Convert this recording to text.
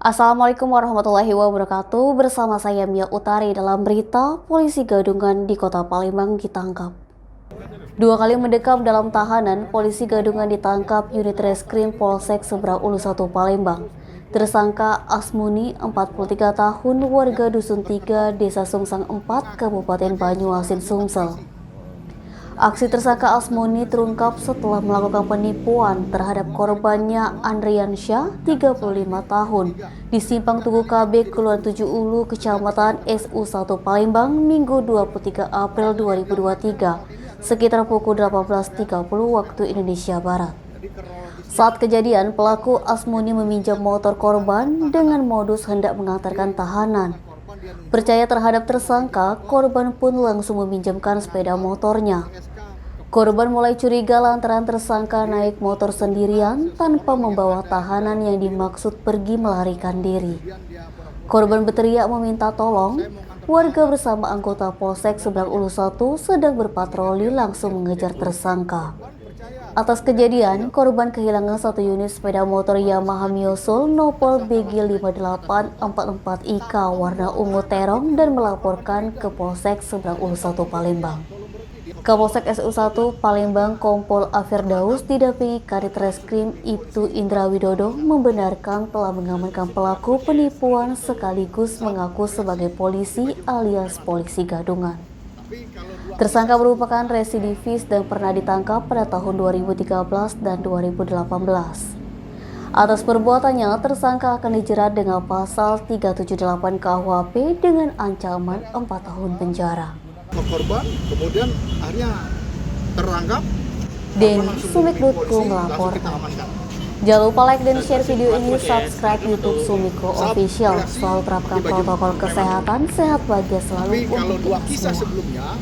Assalamualaikum warahmatullahi wabarakatuh. Bersama saya Mia Utari dalam berita polisi Gadungan di Kota Palembang ditangkap. 2 kali mendekam dalam tahanan, polisi Gadungan ditangkap unit reskrim Polsek Seberang Ulu 1 Palembang. Tersangka Asmuni, 43 tahun, warga Dusun 3, Desa Sungsang 4, Kabupaten Banyuasin, Sumsel. Aksi tersangka Asmuni terungkap setelah melakukan penipuan terhadap korbannya Andriansyah, 35 tahun, di Simpang Tugu KB, Kelurahan 7 Ulu, Kecamatan SU1 Palembang, Minggu 23 April 2023, sekitar pukul 18.30 waktu Indonesia Barat. Saat kejadian, pelaku Asmuni meminjam motor korban dengan modus hendak mengantarkan tahanan. Percaya terhadap tersangka, korban pun langsung meminjamkan sepeda motornya. Korban mulai curiga lantaran tersangka naik motor sendirian tanpa membawa tahanan yang dimaksud pergi melarikan diri. Korban berteriak meminta tolong. Warga bersama anggota Polsek Seberang Ulu 1 sedang berpatroli langsung mengejar tersangka. Atas kejadian, korban kehilangan 1 unit sepeda motor Yamaha Miosul Nopol BG5844IK warna ungu terong dan melaporkan ke Polsek Seberang Ulu 1 Palembang. Kapolsek SU1 Palembang Kompol Afirdaus didampingi Kadit Reskrim Ibtu Indra Widodo membenarkan telah mengamankan pelaku penipuan sekaligus mengaku sebagai polisi alias polisi Gadungan. Tersangka merupakan residivis dan pernah ditangkap pada tahun 2013 dan 2018. Atas perbuatannya, tersangka akan dijerat dengan pasal 378 KUHP dengan ancaman 4 tahun penjara. Korban kemudian akhirnya terangkap. Denny Sumik.co melaporkan. Jangan lupa like dan share video ini, subscribe YouTube Sumiko Official. Selalu terapkan protokol kesehatan, sehat bahagia selalu untuk kita semua.